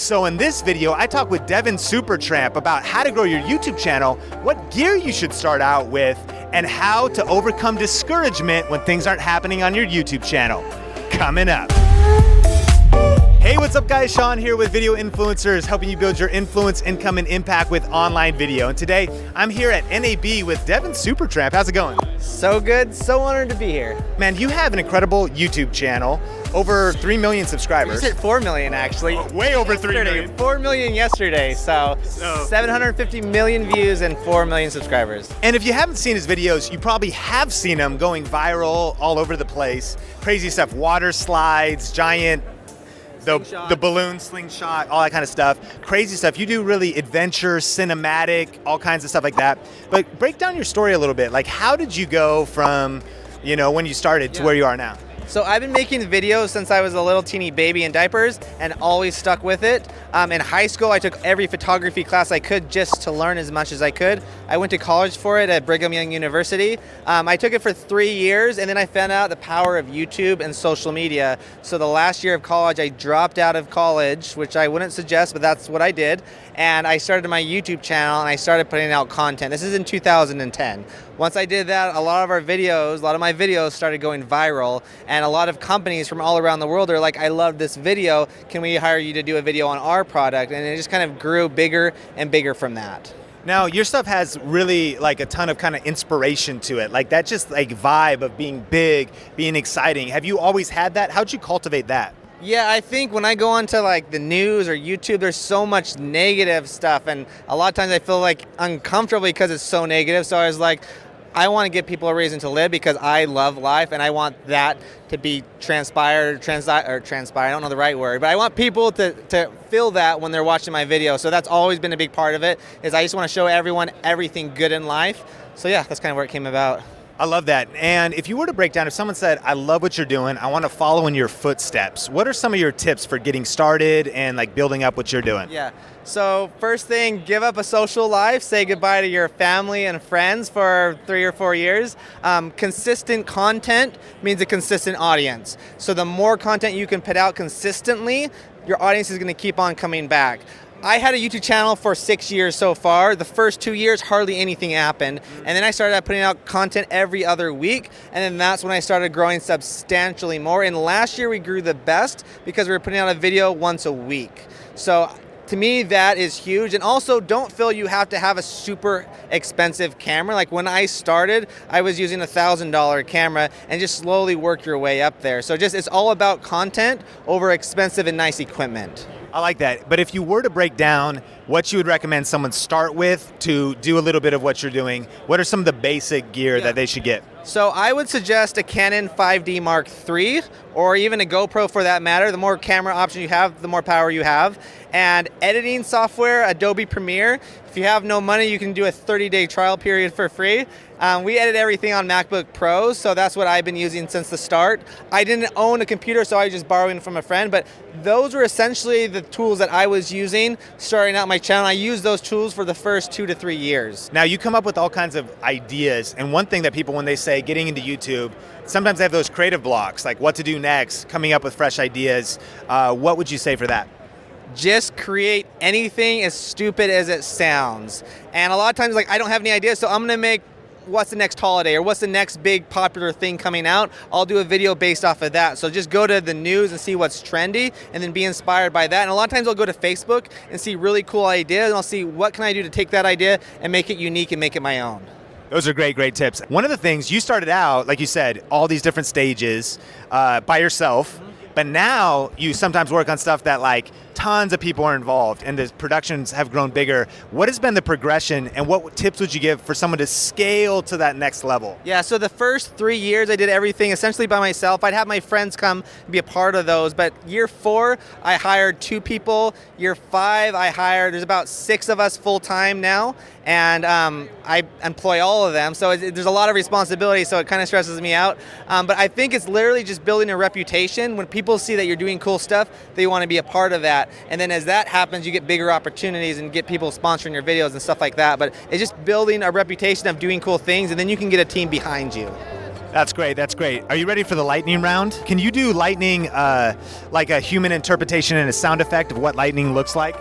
So in this video, I talk with DevinSuperTramp about how to grow your YouTube channel, what gear you should start out with, and how to overcome discouragement when things aren't happening on your YouTube channel. Coming up. Hey, what's up guys? Sean here with Video Influencers, helping you build your influence, income, and impact with online video. And today, I'm here at NAB with DevinSuperTramp. How's it going? So good, so honored to be here. Man, you have an incredible YouTube channel, over 3 million subscribers. We hit 4 million actually. Oh, way over 3 million. 4 million yesterday, so 750 million views and 4 million subscribers. And if you haven't seen his videos, you probably have seen them going viral all over the place. Crazy stuff, water slides, giant the balloon slingshot, all that kind of stuff. Crazy stuff. You do really adventure, cinematic, all kinds of stuff like that. But break down your story a little bit. Like, how did you go from, when you started to where you are now? So I've been making videos since I was a little teeny baby in diapers and always stuck with it. In high school, I took every photography class I could just to learn as much as I could. I went to college for it at Brigham Young University. I took it for 3 years, and then I found out the power of YouTube and social media. So the last year of college, I dropped out of college, which I wouldn't suggest, but that's what I did. And I started my YouTube channel, and I started putting out content. This is in 2010. Once I did that, a lot of my videos started going viral, and a lot of companies from all around the world are like, I love this video, can we hire you to do a video on our product? And it just kind of grew bigger and bigger from that. Now, your stuff has really like a ton of kind of inspiration to it. Like that just like vibe of being big, being exciting. Have you always had that? How'd you cultivate that? Yeah, I think when I go onto like the news or YouTube, there's so much negative stuff, and a lot of times I feel like uncomfortable because it's so negative. So I was like, I want to give people a reason to live because I love life, and I want that to be transpire, I don't know the right word, but I want people to feel that when they're watching my video. So that's always been a big part of it, is I just want to show everyone everything good in life. So yeah, that's kind of where it came about. I love that. And if you were to break down, if someone said, I love what you're doing, I want to follow in your footsteps, what are some of your tips for getting started and like building up what you're doing? Yeah. So first thing, give up a social life, say goodbye to your family and friends for 3 or 4 years. Consistent content means a consistent audience. So the more content you can put out consistently, your audience is going to keep on coming back. I had a YouTube channel for 6 years so far. The first 2 years, hardly anything happened. And then I started putting out content every other week. And then that's when I started growing substantially more. And last year we grew the best because we were putting out a video once a week. So to me, that is huge. And also, don't feel you have to have a super expensive camera. Like when I started, I was using a $1,000 camera, and just slowly work your way up there. So it's all about content over expensive and nice equipment. I like that. But if you were to break down what you would recommend someone start with to do a little bit of what you're doing, what are some of the basic gear that they should get? So I would suggest a Canon 5D Mark III, or even a GoPro for that matter. The more camera options you have, the more power you have. And editing software, Adobe Premiere. If you have no money, you can do a 30-day trial period for free. We edit everything on MacBook Pros, so that's what I've been using since the start. I didn't own a computer, so I was just borrowing from a friend, but those were essentially the tools that I was using starting out my channel. I used those tools for the first 2 to 3 years. Now, you come up with all kinds of ideas, and one thing that people, when they say getting into YouTube, sometimes they have those creative blocks, like what to do next, coming up with fresh ideas. What would you say for that? Just create anything as stupid as it sounds. And a lot of times, like, I don't have any ideas, so I'm gonna make what's the next holiday or what's the next big popular thing coming out. I'll do a video based off of that. So just go to the news and see what's trendy and then be inspired by that. And a lot of times I'll go to Facebook and see really cool ideas, and I'll see what can I do to take that idea and make it unique and make it my own. Those are great, great tips. One of the things, you started out, like you said, all these different stages by yourself, but now you sometimes work on stuff that like tons of people are involved and the productions have grown bigger. What has been the progression, and what tips would you give for someone to scale to that next level? Yeah, so the first 3 years I did everything essentially by myself. I'd have my friends come and be a part of those, but year 4 I hired 2 people. Year 5 there's about 6 of us full time now, and I employ all of them, so there's a lot of responsibility, so it kind of stresses me out. But I think it's literally just building a reputation. When people see that you're doing cool stuff, they want to be a part of that. And then as that happens, you get bigger opportunities and get people sponsoring your videos and stuff like that. But it's just building a reputation of doing cool things, and then you can get a team behind you. That's great. That's great. Are you ready for the lightning round? Can you do lightning like a human interpretation and a sound effect of what lightning looks like?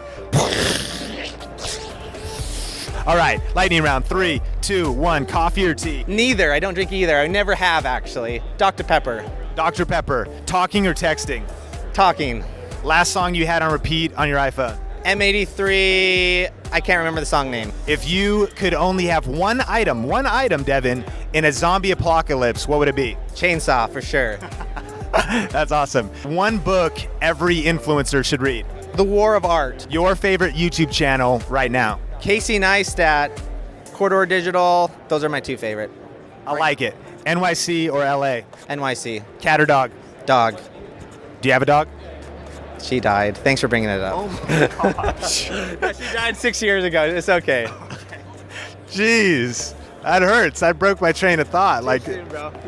All right, lightning round. 3, 2, 1. Coffee or tea? Neither. I don't drink either. I never have, actually. Dr. Pepper. Dr. Pepper. Talking or texting? Talking. Last song you had on repeat on your iPhone? M83. I can't remember the song name. If you could only have one item, Devin, in a zombie apocalypse, what would it be? Chainsaw, for sure. That's awesome. One book every influencer should read. The War of Art. Your favorite YouTube channel right now? Casey Neistat, Corridor Digital. Those are my two favorite. I like it. NYC or LA? NYC. Cat or dog? Dog. Do you have a dog? She died. Thanks for bringing it up. Oh my gosh. Yeah, she died 6 years ago. It's okay. Jeez, that hurts. That broke my train of thought.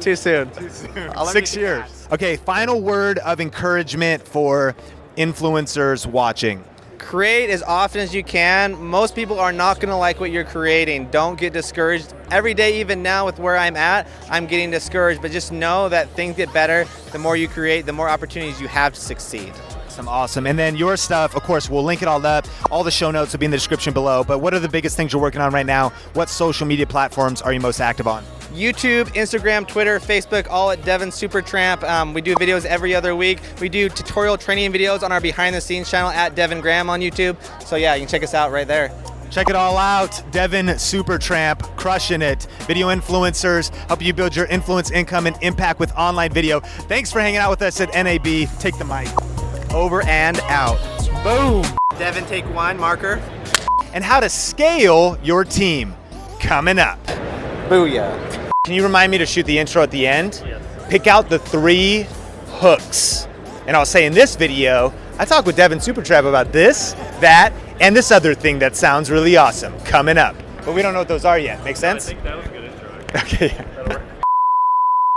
Too soon. 6 years. Okay, final word of encouragement for influencers watching. Create as often as you can. Most people are not going to like what you're creating. Don't get discouraged. Every day, even now with where I'm at, I'm getting discouraged, but just know that things get better. The more you create, the more opportunities you have to succeed. Awesome. And then your stuff, of course, we'll link it all up. All the show notes will be in the description below. But what are the biggest things you're working on right now? What social media platforms are you most active on? YouTube, Instagram, Twitter, Facebook, all at DevinSuperTramp. We do videos every other week. We do tutorial training videos on our behind the scenes channel at Devin Graham on YouTube. So yeah, you can check us out right there. Check it all out. DevinSuperTramp, crushing it. Video influencers, help you build your influence, income, and impact with online video. Thanks for hanging out with us at NAB. Take the mic. Over and out. Boom. Devin, take one, marker. And how to scale your team. Coming up. Booyah. Can you remind me to shoot the intro at the end? Yes. Pick out the 3 hooks. And I'll say in this video, I talk with Devin SuperTramp about this, that, and this other thing that sounds really awesome coming up. But we don't know what those are yet. Make sense? I think that was a good intro. Okay. That'll work.